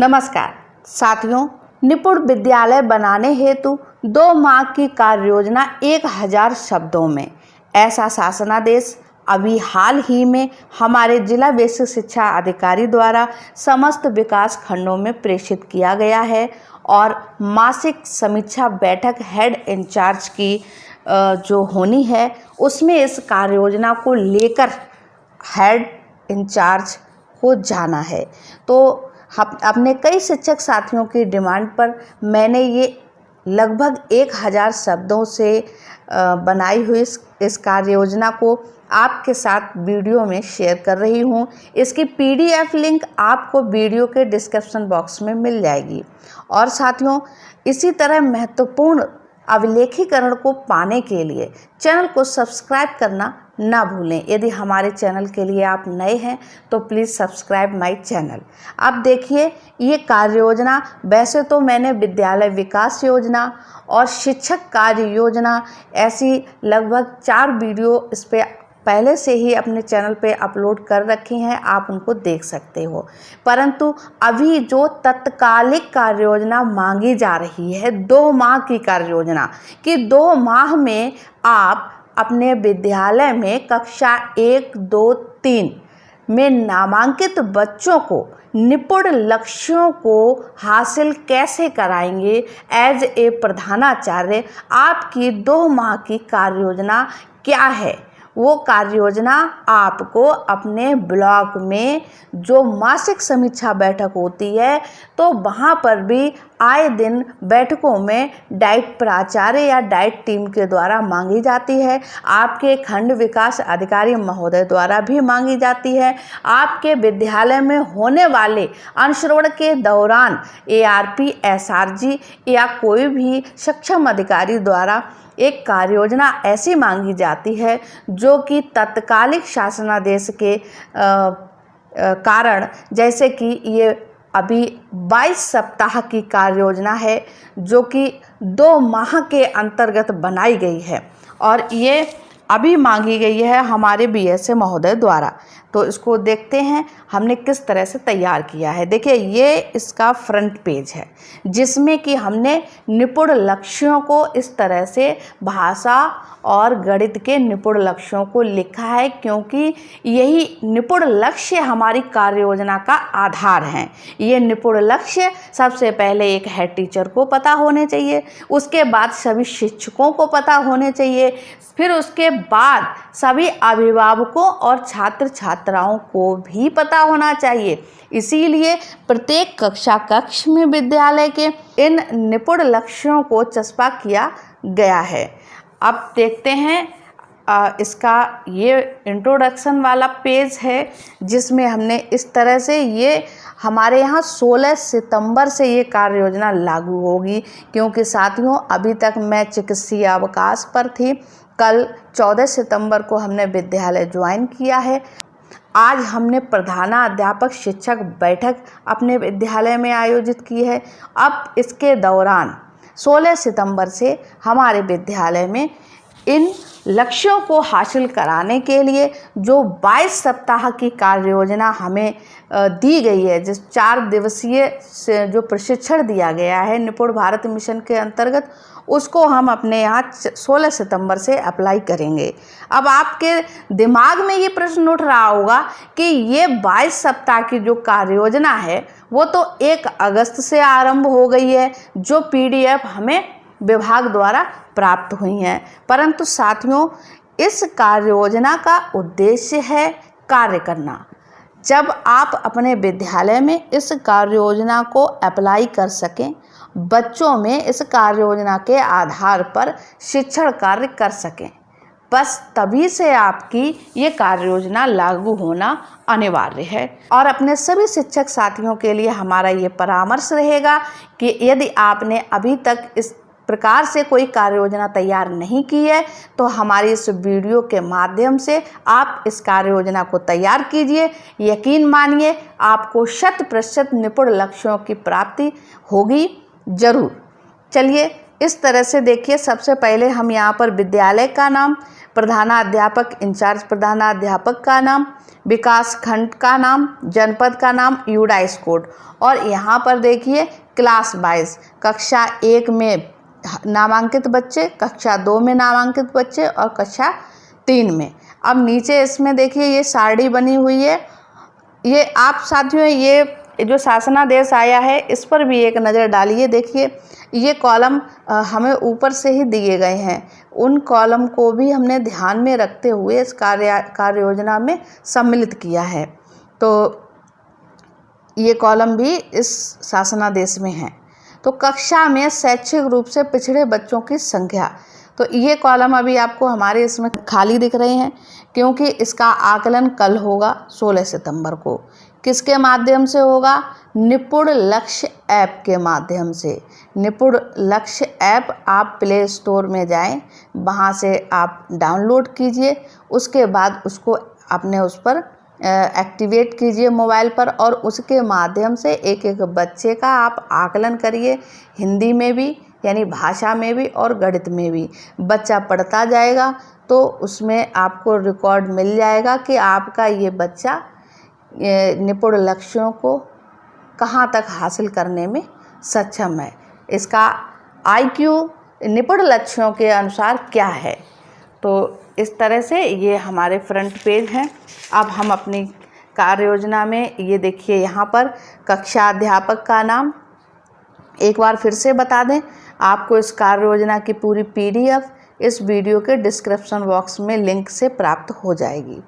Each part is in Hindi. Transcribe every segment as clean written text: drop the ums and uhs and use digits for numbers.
नमस्कार साथियों, निपुण विद्यालय बनाने हेतु 2 माह की कार्य योजना 1000 शब्दों में, ऐसा शासनादेश अभी हाल ही में हमारे जिला बेसिक शिक्षा अधिकारी द्वारा समस्त विकास खंडों में प्रेषित किया गया है। और मासिक समीक्षा बैठक हेड इंचार्ज की जो होनी है, उसमें इस कार्य योजना को लेकर हेड इंचार्ज को जाना है। तो अपने कई शिक्षक साथियों की डिमांड पर मैंने ये लगभग 1000 शब्दों से बनाई हुई इस कार्य योजना को आपके साथ वीडियो में शेयर कर रही हूँ। इसकी PDF लिंक आपको वीडियो के डिस्क्रिप्शन बॉक्स में मिल जाएगी। और साथियों, इसी तरह महत्वपूर्ण अभिलेखीकरण को पाने के लिए चैनल को सब्सक्राइब करना ना भूलें। यदि हमारे चैनल के लिए आप नए हैं तो प्लीज़ सब्सक्राइब माय चैनल। अब देखिए, ये कार्य योजना, वैसे तो मैंने विद्यालय विकास योजना और शिक्षक कार्य योजना ऐसी लगभग 4 वीडियो इस पे पहले से ही अपने चैनल पे अपलोड कर रखी हैं, आप उनको देख सकते हो। परंतु अभी जो तत्कालिक कार्य योजना मांगी जा रही है, 2 माह की कार्य योजना कि 2 माह में आप अपने विद्यालय में कक्षा 1, 2, 3 में नामांकित बच्चों को निपुण लक्ष्यों को हासिल कैसे कराएंगे। एज ए प्रधानाचार्य आपकी 2 माह की कार्य योजना क्या है, वो कार्य योजना आपको अपने ब्लॉक में जो मासिक समीक्षा बैठक होती है, तो वहाँ पर भी आए दिन बैठकों में डाइट प्राचार्य या डाइट टीम के द्वारा मांगी जाती है। आपके खंड विकास अधिकारी महोदय द्वारा भी मांगी जाती है। आपके विद्यालय में होने वाले अनुश्रवण के दौरान ARP, SRG या कोई भी सक्षम अधिकारी द्वारा एक कार्य योजना ऐसी मांगी जाती है जो कि तत्कालिक शासनादेश के कारण, जैसे कि ये अभी 22 सप्ताह की कार्य योजना है जो कि 2 माह के अंतर्गत बनाई गई है और ये अभी मांगी गई है हमारे BSA महोदय द्वारा। तो इसको देखते हैं हमने किस तरह से तैयार किया है। देखिए, ये इसका फ्रंट पेज है जिसमें कि हमने निपुण लक्ष्यों को इस तरह से भाषा और गणित के निपुण लक्ष्यों को लिखा है, क्योंकि यही निपुण लक्ष्य हमारी कार्य योजना का आधार हैं। ये निपुण लक्ष्य सबसे पहले एक हेड टीचर को पता होने चाहिए, उसके बाद सभी शिक्षकों को पता होने चाहिए, फिर उसके बाद सभी अभिभावकों और छात्र छात्राओं को भी पता होना चाहिए। इसीलिए प्रत्येक कक्ष में विद्यालय के इन निपुण लक्ष्यों को चस्पा किया गया है। अब देखते हैं इसका ये इंट्रोडक्शन वाला पेज है जिसमें हमने इस तरह से, ये हमारे यहाँ 16 सितंबर से ये कार्य योजना लागू होगी, क्योंकि साथियों अभी तक मैं चिकित्सीय अवकाश पर थी। कल 14 सितंबर को हमने विद्यालय ज्वाइन किया है। आज हमने प्रधानाध्यापक शिक्षक बैठक अपने विद्यालय में आयोजित की है। अब इसके दौरान 16 सितंबर से हमारे विद्यालय में इन लक्ष्यों को हासिल कराने के लिए जो 22 सप्ताह की कार्य योजना हमें दी गई है, जिस 4 दिवसीय से जो प्रशिक्षण दिया गया है निपुण भारत मिशन के अंतर्गत, उसको हम अपने यहाँ 16 सितंबर से अप्लाई करेंगे। अब आपके दिमाग में ये प्रश्न उठ रहा होगा कि ये 22 सप्ताह की जो कार्य योजना है वो तो 1 अगस्त से आरंभ हो गई है, जो PDF हमें विभाग द्वारा प्राप्त हुई हैं। परंतु साथियों, इस कार्य योजना का उद्देश्य है कार्य करना। जब आप अपने विद्यालय में इस कार्य योजना को अप्लाई कर सकें, बच्चों में इस कार्य योजना के आधार पर शिक्षण कार्य कर सकें, बस तभी से आपकी ये कार्य योजना लागू होना अनिवार्य है। और अपने सभी शिक्षक साथियों के लिए हमारा ये परामर्श रहेगा कि यदि आपने अभी तक इस प्रकार से कोई कार्य योजना तैयार नहीं की है, तो हमारी इस वीडियो के माध्यम से आप इस कार्य योजना को तैयार कीजिए। यकीन मानिए, आपको 100% निपुण लक्ष्यों की प्राप्ति होगी जरूर। चलिए, इस तरह से देखिए, सबसे पहले हम यहाँ पर विद्यालय का नाम, प्रधानाध्यापक इंचार्ज प्रधानाध्यापक का नाम, विकास खंड का नाम, जनपद का नाम, यूडाइस कोड। और यहाँ पर देखिए क्लास वाइज, कक्षा 1 में नामांकित बच्चे, कक्षा 2 में नामांकित बच्चे और कक्षा 3 में। अब नीचे इसमें देखिए ये सारणी बनी हुई है। ये आप साथियों ये जो शासनादेश आया है इस पर भी एक नज़र डालिए। देखिए ये कॉलम हमें ऊपर से ही दिए गए हैं, उन कॉलम को भी हमने ध्यान में रखते हुए इस कार्य योजना में सम्मिलित किया है। तो ये कॉलम भी इस शासनादेश में है। तो कक्षा में शैक्षिक रूप से पिछड़े बच्चों की संख्या, तो ये कॉलम अभी आपको हमारे इसमें खाली दिख रहे हैं क्योंकि इसका आकलन कल होगा 16 सितंबर को। किसके माध्यम से होगा? निपुण लक्ष्य ऐप के माध्यम से। निपुण लक्ष्य ऐप आप प्ले स्टोर में जाएं, वहाँ से आप डाउनलोड कीजिए, उसके बाद उसको अपने उस पर एक्टिवेट कीजिए मोबाइल पर और उसके माध्यम से एक एक बच्चे का आप आकलन करिए, हिंदी में भी यानी भाषा में भी और गणित में भी। बच्चा पढ़ता जाएगा तो उसमें आपको रिकॉर्ड मिल जाएगा कि आपका ये बच्चा निपुण लक्ष्यों को कहाँ तक हासिल करने में सक्षम है, इसका IQ निपुण लक्ष्यों के अनुसार क्या है। तो इस तरह से ये हमारे फ्रंट पेज हैं। अब हम अपनी कार्य योजना में ये देखिए यहाँ पर कक्षा अध्यापक का नाम, एक बार फिर से बता दें आपको इस कार्य योजना की पूरी PDF इस वीडियो के डिस्क्रिप्शन बॉक्स में लिंक से प्राप्त हो जाएगी,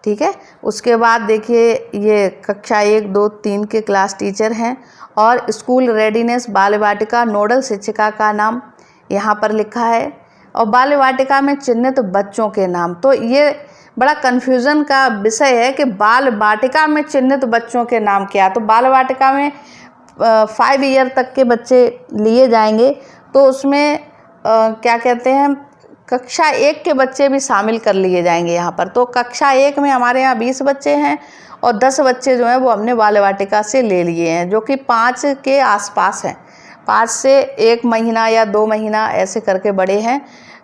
ठीक है। उसके बाद देखिए ये कक्षा 1, 2, 3 के क्लास टीचर हैं और स्कूल रेडीनेस बाल वाटिका नोडल शिक्षिका का नाम यहाँ पर लिखा है और बाल वाटिका में चिन्हित बच्चों के नाम। तो ये बड़ा कन्फ्यूज़न का विषय है कि बाल वाटिका में चिन्हित बच्चों के नाम क्या। तो बाल वाटिका में 5 ईयर तक के बच्चे लिए जाएंगे, तो उसमें क्या कहते हैं कक्षा 1 के बच्चे भी शामिल कर लिए जाएंगे यहाँ पर। तो कक्षा 1 में हमारे यहाँ 20 बच्चे हैं और 10 बच्चे जो हैं वो हमने बाल वाटिका से ले लिए हैं, जो कि 5 के आसपास हैं, 5 से 1 महीना या 2 महीना ऐसे करके बड़े हैं,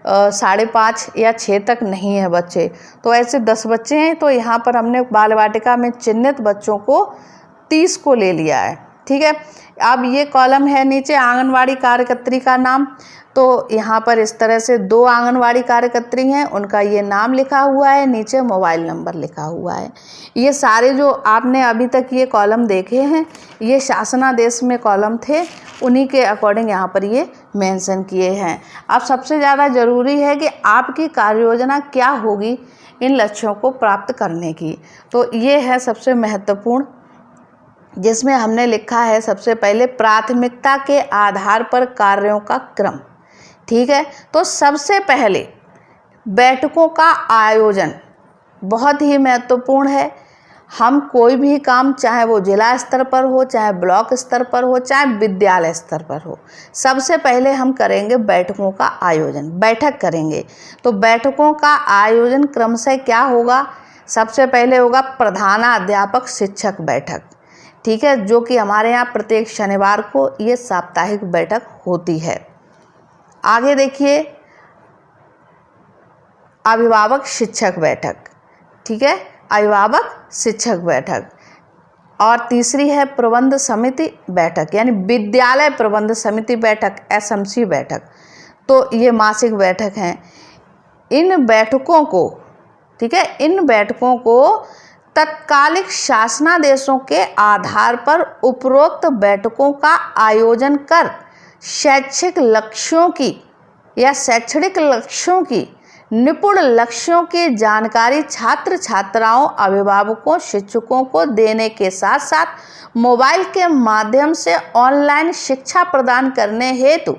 5.5 या 6 तक नहीं है बच्चे। तो ऐसे 10 बच्चे हैं। तो यहाँ पर हमने बाल वाटिका में चिन्हित बच्चों को 30 को ले लिया है, ठीक है। अब ये कॉलम है नीचे आंगनवाड़ी कार्यकर्त्री का नाम। तो यहाँ पर इस तरह से 2 आंगनवाड़ी कार्यकर्त्री हैं, उनका ये नाम लिखा हुआ है, नीचे मोबाइल नंबर लिखा हुआ है। ये सारे जो आपने अभी तक ये कॉलम देखे हैं ये शासनादेश में कॉलम थे, उन्हीं के अकॉर्डिंग यहाँ पर ये मेंशन किए हैं। अब सबसे ज़्यादा ज़रूरी है कि आपकी कार्य योजना क्या होगी इन लक्ष्यों को प्राप्त करने की। तो ये है सबसे महत्वपूर्ण, जिसमें हमने लिखा है सबसे पहले प्राथमिकता के आधार पर कार्यों का क्रम, ठीक है। तो सबसे पहले बैठकों का आयोजन बहुत ही महत्वपूर्ण है। हम कोई भी काम, चाहे वो जिला स्तर पर हो, चाहे ब्लॉक स्तर पर हो, चाहे विद्यालय स्तर पर हो, सबसे पहले हम करेंगे बैठकों का आयोजन, बैठक करेंगे। तो बैठकों का आयोजन क्रमशः क्या होगा? सबसे पहले होगा प्रधानाध्यापक शिक्षक बैठक, ठीक है, जो कि हमारे यहाँ प्रत्येक शनिवार को ये साप्ताहिक बैठक होती है। आगे देखिए अभिभावक शिक्षक बैठक, ठीक है, अभिभावक शिक्षक बैठक। और तीसरी है प्रबंध समिति बैठक, यानी विद्यालय प्रबंध समिति बैठक, SMC बैठक। तो ये मासिक बैठक हैं। इन बैठकों को, ठीक है, इन बैठकों को तत्कालिक शासनादेशों के आधार पर उपरोक्त बैठकों का आयोजन कर शैक्षिक लक्ष्यों की या शैक्षणिक लक्ष्यों की निपुण लक्ष्यों की जानकारी छात्र छात्राओं, अभिभावकों, शिक्षकों को देने के साथ साथ मोबाइल के माध्यम से ऑनलाइन शिक्षा प्रदान करने हेतु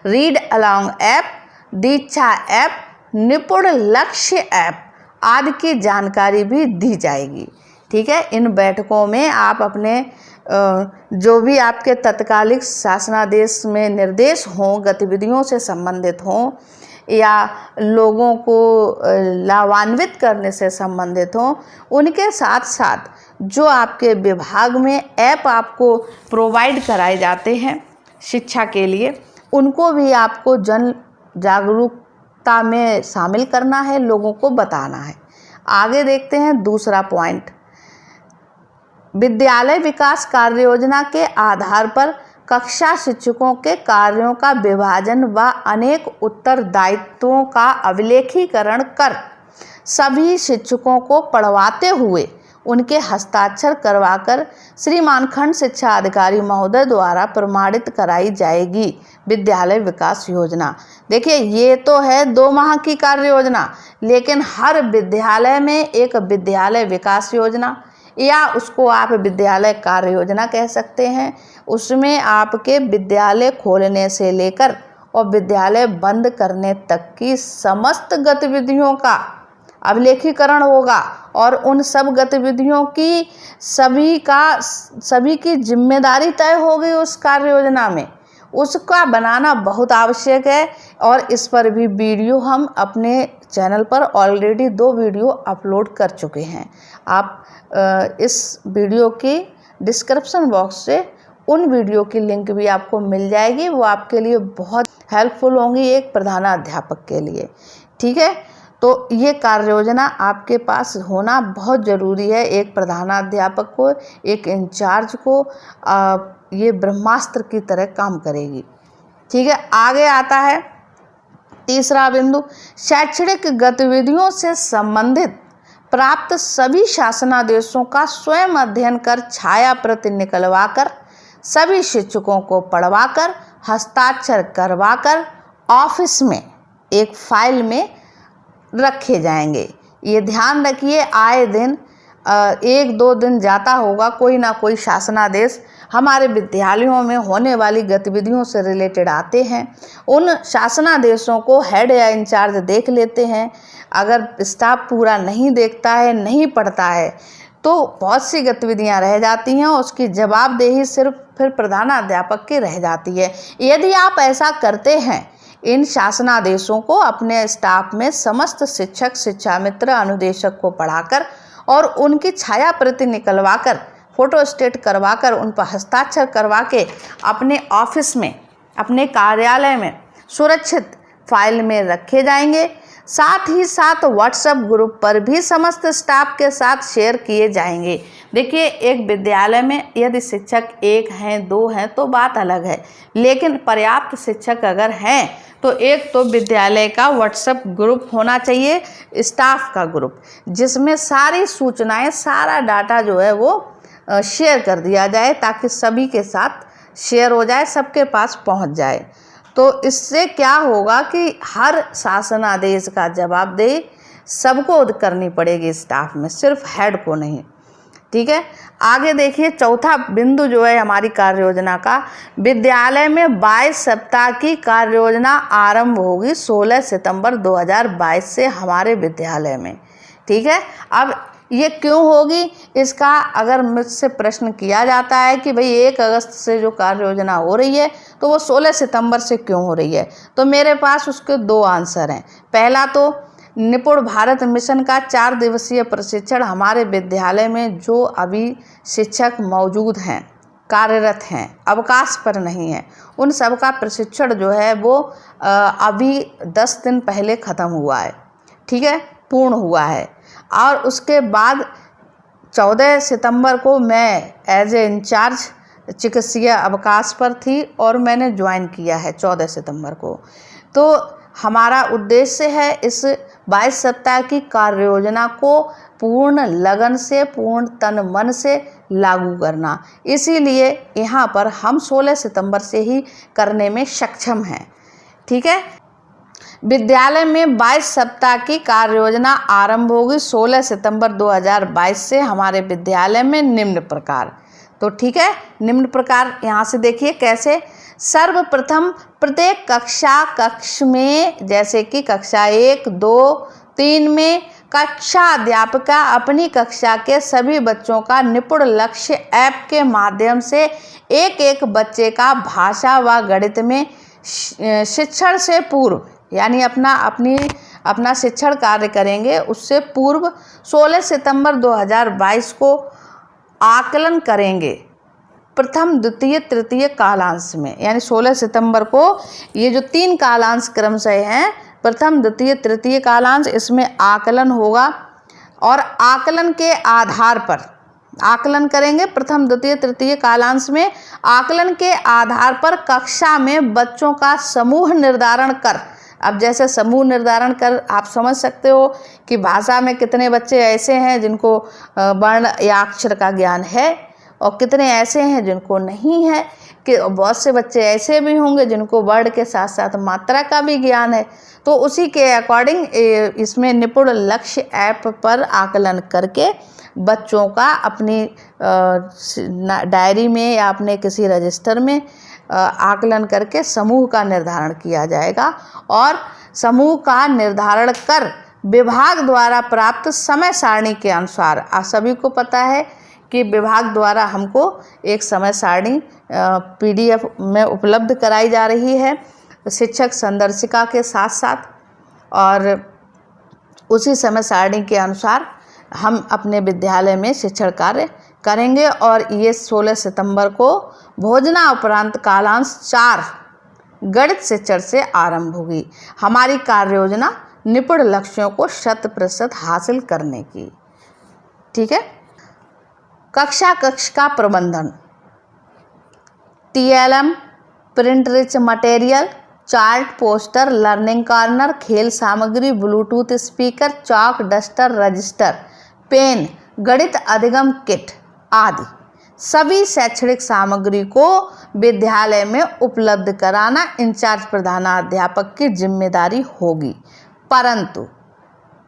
रीड अलोंग ऐप, दीक्षा ऐप, निपुण लक्ष्य ऐप आदि की जानकारी भी दी जाएगी, ठीक है। इन बैठकों में आप अपने जो भी आपके तत्कालिक शासनादेश में निर्देश हों, गतिविधियों से संबंधित हों या लोगों को लाभान्वित करने से संबंधित हों, उनके साथ साथ जो आपके विभाग में ऐप आपको प्रोवाइड कराए जाते हैं शिक्षा के लिए, उनको भी आपको जन जागरूक जागरूकता में शामिल करना है, लोगों को बताना है। आगे देखते हैं दूसरा पॉइंट। विद्यालय विकास कार्य योजना के आधार पर कक्षा शिक्षकों के कार्यों का विभाजन व अनेक उत्तरदायित्वों का अभिलेखीकरण कर सभी शिक्षकों को पढ़वाते हुए उनके हस्ताक्षर करवाकर श्रीमान खंड शिक्षा अधिकारी महोदय द्वारा प्रमाणित कराई जाएगी विद्यालय विकास योजना। देखिए, ये तो है 2 माह की कार्य योजना, लेकिन हर विद्यालय में एक विद्यालय विकास योजना या उसको आप विद्यालय कार्य योजना कह सकते हैं। उसमें आपके विद्यालय खोलने से लेकर और विद्यालय बंद करने तक की समस्त गतिविधियों का अभिलेखीकरण होगा और उन सब गतिविधियों की सभी की जिम्मेदारी तय होगी उस कार्य योजना में। उसका बनाना बहुत आवश्यक है और इस पर भी वीडियो हम अपने चैनल पर ऑलरेडी 2 वीडियो अपलोड कर चुके हैं। आप इस वीडियो के डिस्क्रिप्शन बॉक्स से उन वीडियो की लिंक भी आपको मिल जाएगी, वो आपके लिए बहुत हेल्पफुल होंगी एक प्रधानाध्यापक के लिए। ठीक है, तो ये कार्य योजना आपके पास होना बहुत ज़रूरी है। एक प्रधानाध्यापक को, एक इंचार्ज को ये ब्रह्मास्त्र की तरह काम करेगी। ठीक है, आगे आता है तीसरा बिंदु। शैक्षणिक गतिविधियों से संबंधित प्राप्त सभी शासनादेशों का स्वयं अध्ययन कर छाया प्रति निकलवाकर सभी शिक्षकों को पढ़वाकर हस्ताक्षर करवाकर ऑफिस में एक फाइल में रखे जाएंगे। ये ध्यान रखिए, आए दिन 1-2 दिन जाता होगा कोई ना कोई शासनादेश हमारे विद्यालयों में होने वाली गतिविधियों से रिलेटेड आते हैं। उन शासनादेशों को हेड या इंचार्ज देख लेते हैं। अगर स्टाफ पूरा नहीं देखता है, नहीं पढ़ता है, तो बहुत सी गतिविधियां रह जाती हैं और उसकी जवाबदेही सिर्फ फिर प्रधानाध्यापक की रह जाती है। यदि आप ऐसा करते हैं, इन शासनादेशों को अपने स्टाफ में समस्त शिक्षक, शिक्षा मित्र, अनुदेशक को पढ़ाकर और उनकी छाया प्रति निकलवाकर फोटोस्टेट करवाकर उन पर हस्ताक्षर करवा के अपने ऑफिस में, अपने कार्यालय में सुरक्षित फाइल में रखे जाएंगे। साथ ही साथ व्हाट्सएप ग्रुप पर भी समस्त स्टाफ के साथ शेयर किए जाएंगे। देखिए, एक विद्यालय में यदि शिक्षक 1 हैं, 2 हैं तो बात अलग है, लेकिन पर्याप्त शिक्षक अगर हैं तो एक तो विद्यालय का व्हाट्सएप ग्रुप होना चाहिए, स्टाफ का ग्रुप, जिसमें सारी सूचनाएं, सारा डाटा जो है वो शेयर कर दिया जाए ताकि सभी के साथ शेयर हो जाए, सबके पास पहुंच जाए। तो इससे क्या होगा कि हर शासनादेश का जवाबदेही सबको करनी पड़ेगी स्टाफ में, सिर्फ हेड को नहीं। ठीक है, आगे देखिए चौथा बिंदु जो है हमारी कार्य योजना का, विद्यालय में 22 सप्ताह की कार्य योजना आरंभ होगी 16 सितंबर 2022 से हमारे विद्यालय में। ठीक है, अब ये क्यों होगी, इसका अगर मुझसे प्रश्न किया जाता है कि भाई 1 अगस्त से जो कार्य योजना हो रही है तो वो 16 सितंबर से क्यों हो रही है, तो मेरे पास उसके 2 आंसर हैं। पहला तो निपुण भारत मिशन का 4 दिवसीय प्रशिक्षण हमारे विद्यालय में जो अभी शिक्षक मौजूद हैं, कार्यरत हैं, अवकाश पर नहीं हैं, उन सब का प्रशिक्षण जो है वो अभी 10 दिन पहले ख़त्म हुआ है। ठीक है, पूर्ण हुआ है। और उसके बाद 14 सितंबर को मैं एज ए इंचार्ज चिकित्सीय अवकाश पर थी और मैंने ज्वाइन किया है 14 सितंबर को। तो हमारा उद्देश्य है इस 22 सप्ताह की कार्य योजना को पूर्ण लगन से, पूर्ण तन मन से लागू करना। इसीलिए यहाँ पर हम 16 सितंबर से ही करने में सक्षम हैं। ठीक है, विद्यालय में 22 सप्ताह की कार्य योजना आरंभ होगी 16 सितंबर 2022 से हमारे विद्यालय में निम्न प्रकार। तो ठीक है, निम्न प्रकार यहाँ से देखिए कैसे। सर्वप्रथम प्रत्येक कक्ष में, जैसे कि कक्षा 1, 2, 3 में कक्षा अध्यापिका अपनी कक्षा के सभी बच्चों का निपुण लक्ष्य ऐप के माध्यम से एक बच्चे का भाषा व गणित में शिक्षण से पूर्व, यानी अपना शिक्षण कार्य करेंगे, उससे पूर्व 16 सितंबर 2022 को आकलन करेंगे प्रथम, द्वितीय, तृतीय कालांश में। यानी 16 सितंबर को ये जो 3 कालांश क्रमशः हैं प्रथम द्वितीय तृतीय कालांश, इसमें आकलन होगा और आकलन के आधार पर आकलन करेंगे। प्रथम द्वितीय तृतीय कालांश में आकलन के आधार पर कक्षा में बच्चों का समूह निर्धारण कर, अब जैसे समूह निर्धारण कर आप समझ सकते हो कि भाषा में कितने बच्चे ऐसे हैं जिनको वर्ण या अक्षर का ज्ञान है और कितने ऐसे हैं जिनको नहीं है, कि बहुत से बच्चे ऐसे भी होंगे जिनको वर्ण के साथ साथ मात्रा का भी ज्ञान है। तो उसी के अकॉर्डिंग इसमें निपुण लक्ष्य ऐप पर आकलन करके बच्चों का अपनी डायरी में या अपने किसी रजिस्टर में आकलन करके समूह का निर्धारण किया जाएगा और समूह का निर्धारण कर विभाग द्वारा प्राप्त समय सारणी के अनुसार, आप सभी को पता है कि विभाग द्वारा हमको एक समय सारणी PDF में उपलब्ध कराई जा रही है शिक्षक संदर्शिका के साथ साथ, और उसी समय सारणी के अनुसार हम अपने विद्यालय में शिक्षण कार्य करेंगे। और ये 16 सितंबर को भोजना उपरांत कालांश 4 गणित शिक्षण से आरंभ होगी। हमारी कार्य योजना निपुण लक्ष्यों को 100% हासिल करने की। ठीक है। कक्ष का प्रबंधन, TLM, print rich material, chart, poster, learning corner, खेल सामग्री, Bluetooth speaker, chalk, duster, register, pen, गणित अधिगम किट आदि सभी शैक्षणिक सामग्री को विद्यालय में उपलब्ध कराना इंचार्ज प्रधानाध्यापक की जिम्मेदारी होगी। परंतु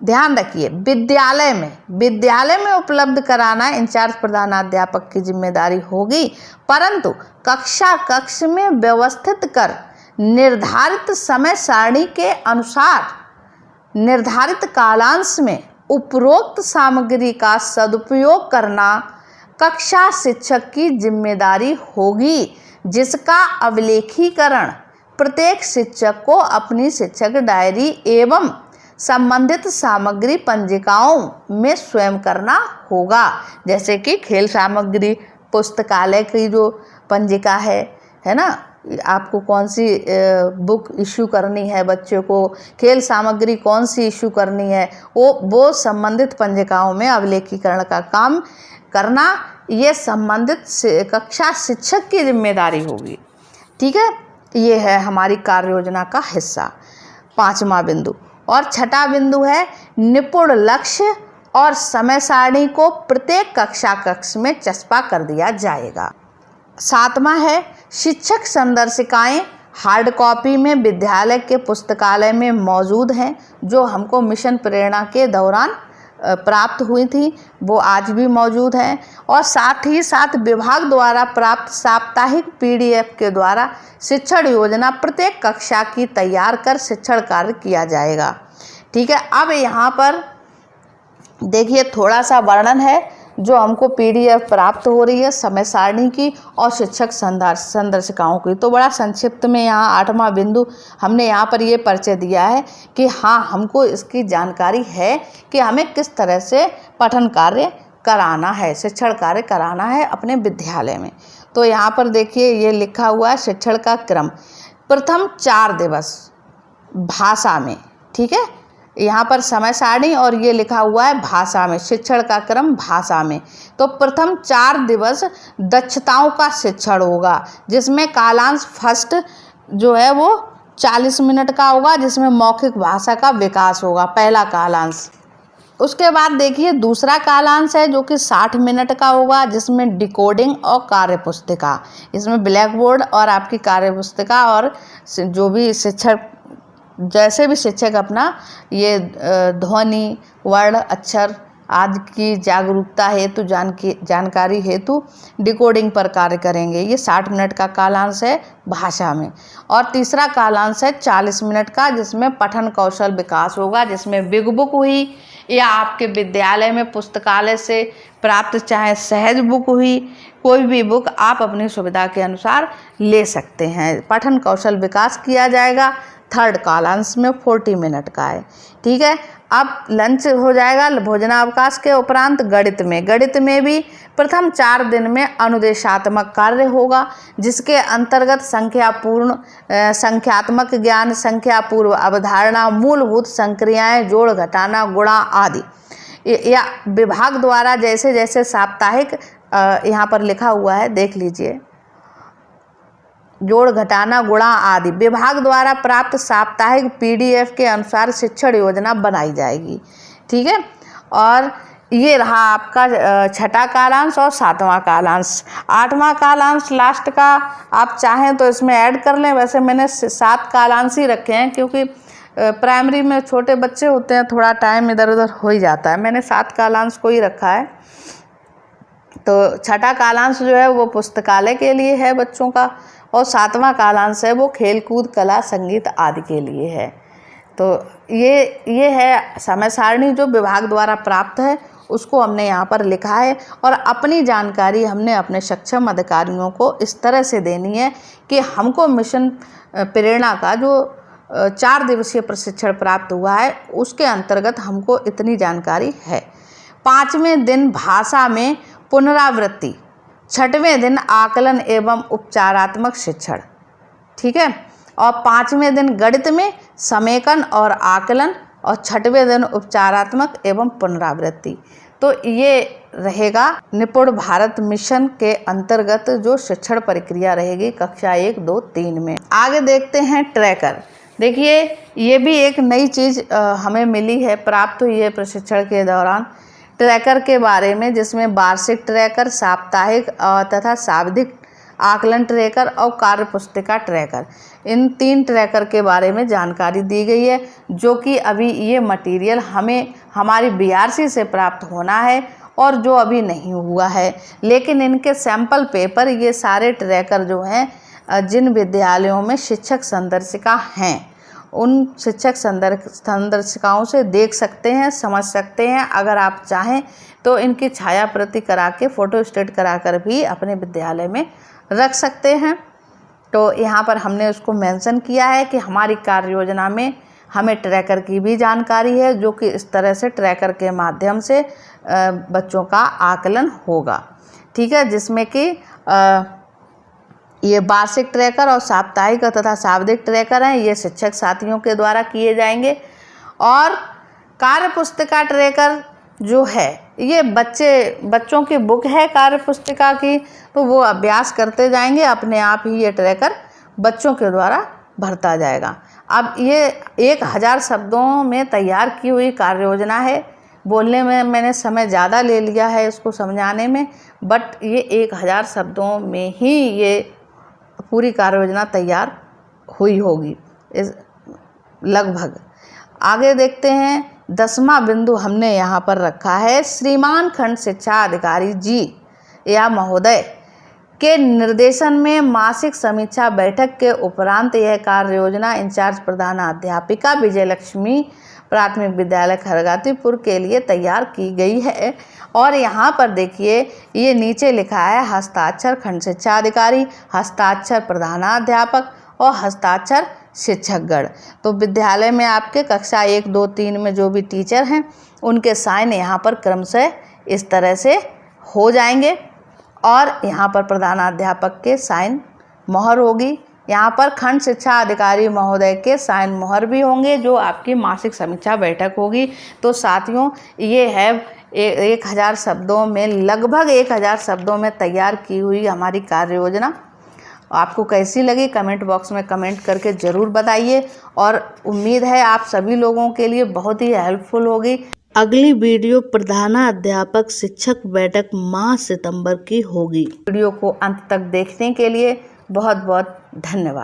ध्यान रखिए, विद्यालय में उपलब्ध कराना इंचार्ज प्रधानाध्यापक की जिम्मेदारी होगी, परंतु कक्ष में व्यवस्थित कर निर्धारित समय सारणी के अनुसार निर्धारित कालांश में उपरोक्त सामग्री का सदुपयोग करना कक्षा शिक्षक की जिम्मेदारी होगी, जिसका अवलेखीकरण प्रत्येक शिक्षक को अपनी शिक्षक डायरी एवं संबंधित सामग्री पंजिकाओं में स्वयं करना होगा। जैसे कि खेल सामग्री पुस्तकालय की जो पंजिका है ना, आपको कौन सी बुक इशू करनी है बच्चों को, खेल सामग्री कौन सी इशू करनी है, वो संबंधित पंजिकाओं में अवलेखीकरण का काम करना, ये संबंधित कक्षा शिक्षक की जिम्मेदारी होगी। ठीक है, ये है हमारी कार्य योजना का हिस्सा, 5वां बिंदु। और 6वां बिंदु है निपुण लक्ष्य और समय सारणी को प्रत्येक कक्ष में चस्पा कर दिया जाएगा। 7वां है शिक्षक संदर्शिकाएं हार्ड कॉपी में विद्यालय के पुस्तकालय में मौजूद हैं, जो हमको मिशन प्रेरणा के दौरान प्राप्त हुई थी, वो आज भी मौजूद हैं। और साथ ही साथ विभाग द्वारा प्राप्त साप्ताहिक PDF के द्वारा शिक्षण योजना प्रत्येक कक्षा की तैयार कर शिक्षण कार्य किया जाएगा। ठीक है, अब यहाँ पर देखिए थोड़ा सा वर्णन है जो हमको PDF प्राप्त हो रही है समय सारणी की और शिक्षक संदर्शिकाओं की। तो बड़ा संक्षिप्त में यहाँ 8वां बिंदु हमने यहाँ पर ये परिचय दिया है कि हाँ, हमको इसकी जानकारी है कि हमें किस तरह से पठन कार्य कराना है, शिक्षण कार्य कराना है अपने विद्यालय में। तो यहाँ पर देखिए ये लिखा हुआ है शिक्षण का क्रम, प्रथम 4 दिवस भाषा में। ठीक है, यहाँ पर समय सारणी और ये लिखा हुआ है भाषा में, शिक्षण का क्रम भाषा में। तो प्रथम 4 दिवस दक्षताओं का शिक्षण होगा, जिसमें कालांश फर्स्ट जो है वो 40 मिनट का होगा, जिसमें मौखिक भाषा का विकास होगा, पहला कालांश। उसके बाद देखिए दूसरा कालांश है जो कि 60 मिनट का होगा, जिसमें डिकोडिंग और कार्यपुस्तिका, इसमें ब्लैक बोर्ड और आपकी कार्यपुस्तिका और जो भी शिक्षक जैसे भी शिक्षक अपना ये ध्वनि वर्ण अक्षर आदि की जागरूकता हेतु जानकारी हेतु डिकोडिंग पर कार्य करेंगे। ये 60 मिनट का कालांश है भाषा में। और तीसरा कालांश है 40 मिनट का, जिसमें पठन कौशल विकास होगा, जिसमें बिग बुक हुई या आपके विद्यालय में पुस्तकालय से प्राप्त चाहे सहज बुक हुई, कोई भी बुक आप अपनी सुविधा के अनुसार ले सकते हैं। पठन कौशल विकास किया जाएगा, थर्ड कालांश में 40 मिनट का है। ठीक है, अब लंच हो जाएगा भोजनावकाश के उपरांत गणित में भी प्रथम 4 दिन में अनुदेशात्मक कार्य होगा, जिसके अंतर्गत संख्यात्मक ज्ञान, संख्या पूर्व अवधारणा, मूलभूत संक्रियाएं, जोड़ घटाना, गुणा आदि या विभाग द्वारा जैसे जैसे साप्ताहिक यहाँ पर लिखा हुआ है, देख लीजिए, जोड़ घटाना गुणा आदि विभाग द्वारा प्राप्त साप्ताहिक PDF के अनुसार शिक्षण योजना बनाई जाएगी। ठीक है, और ये रहा आपका छठा कालांश और सातवां कालांश। आठवां कालांश लास्ट का आप चाहें तो इसमें ऐड कर लें, वैसे मैंने 7 कालांश ही रखे हैं क्योंकि प्राइमरी में छोटे बच्चे होते हैं, थोड़ा टाइम इधर उधर हो ही जाता है, मैंने 7 कालांश को ही रखा है। तो छठा कालांश जो है वो पुस्तकालय के लिए है बच्चों का, और सातवां कालांश है वो खेलकूद, कला, संगीत आदि के लिए है। तो ये है समय सारणी जो विभाग द्वारा प्राप्त है, उसको हमने यहाँ पर लिखा है, और अपनी जानकारी हमने अपने सक्षम अधिकारियों को इस तरह से देनी है कि हमको मिशन प्रेरणा का जो 4 दिवसीय प्रशिक्षण प्राप्त हुआ है, उसके अंतर्गत हमको इतनी जानकारी है। 5वें दिन भाषा में पुनरावृत्ति, 6वें दिन आकलन एवं उपचारात्मक शिक्षण। ठीक है, और 5वें दिन गणित में समेकन और आकलन, और 6वें दिन उपचारात्मक एवं पुनरावृत्ति। तो ये रहेगा निपुण भारत मिशन के अंतर्गत जो शिक्षण प्रक्रिया रहेगी कक्षा 1, 2, 3 में। आगे देखते हैं ट्रैकर। देखिए, ये भी एक नई चीज़ हमें मिली है, प्राप्त हुई है प्रशिक्षण के दौरान, ट्रैकर के बारे में, जिसमें वार्षिक ट्रैकर, साप्ताहिक तथा सावधिक आकलन ट्रैकर और कार्य पुस्तिका ट्रैकर, इन 3 ट्रैकर के बारे में जानकारी दी गई है, जो कि अभी ये मटेरियल हमें हमारी BRC से प्राप्त होना है और जो अभी नहीं हुआ है। लेकिन इनके सैंपल पेपर, ये सारे ट्रैकर जो हैं जिन विद्यालयों में शिक्षक संदर्शिका हैं, उन शिक्षक संदर्शिकाओं से देख सकते हैं, समझ सकते हैं। अगर आप चाहें तो इनकी छाया प्रति करा के, फ़ोटो स्टेट करा कर भी अपने विद्यालय में रख सकते हैं। तो यहाँ पर हमने उसको मेंशन किया है कि हमारी कार्य योजना में हमें ट्रैकर की भी जानकारी है, जो कि इस तरह से ट्रैकर के माध्यम से बच्चों का आकलन होगा। ठीक है, जिसमें कि ये वार्षिक ट्रैकर और साप्ताहिक तथा सावधिक ट्रैकर हैं, ये शिक्षक साथियों के द्वारा किए जाएंगे। और कार्य पुस्तिका ट्रैकर जो है, ये बच्चों की बुक है कार्य पुस्तिका की, तो वो अभ्यास करते जाएंगे, अपने आप ही ये ट्रैकर बच्चों के द्वारा भरता जाएगा। अब ये 1000 शब्दों में तैयार की हुई कार्य योजना है। बोलने में मैंने समय ज़्यादा ले लिया है इसको समझाने में, बट ये 1000 शब्दों में ही ये पूरी कार्य योजना तैयार हुई होगी लगभग। आगे देखते हैं, 10वां बिंदु हमने यहाँ पर रखा है, श्रीमान खंड शिक्षा अधिकारी जी या महोदय के निर्देशन में मासिक समीक्षा बैठक के उपरांत यह कार्य योजना इंचार्ज प्रधानाध्यापिका विजयलक्ष्मी प्राथमिक विद्यालय खरगातीपुर के लिए तैयार की गई है। और यहाँ पर देखिए, ये नीचे लिखा है हस्ताक्षर खंड शिक्षा अधिकारी, हस्ताक्षर प्रधानाध्यापक और हस्ताक्षर शिक्षकगण। तो विद्यालय में आपके कक्षा 1, 2, 3 में जो भी टीचर हैं, उनके साइन यहाँ पर क्रमशः इस तरह से हो जाएंगे, और यहाँ पर प्रधानाध्यापक के साइन मोहर होगी। यहाँ पर खंड शिक्षा अधिकारी महोदय के साइन मोहर भी होंगे, जो आपकी मासिक समीक्षा बैठक होगी। तो साथियों, ये है 1000 शब्दों में, लगभग 1000 शब्दों में तैयार की हुई हमारी कार्य योजना। आपको कैसी लगी कमेंट बॉक्स में कमेंट करके ज़रूर बताइए, और उम्मीद है आप सभी लोगों के लिए बहुत ही हेल्पफुल होगी। अगली वीडियो प्रधानाध्यापक शिक्षक बैठक माह सितंबर की होगी। वीडियो को अंत तक देखने के लिए बहुत बहुत धन्यवाद।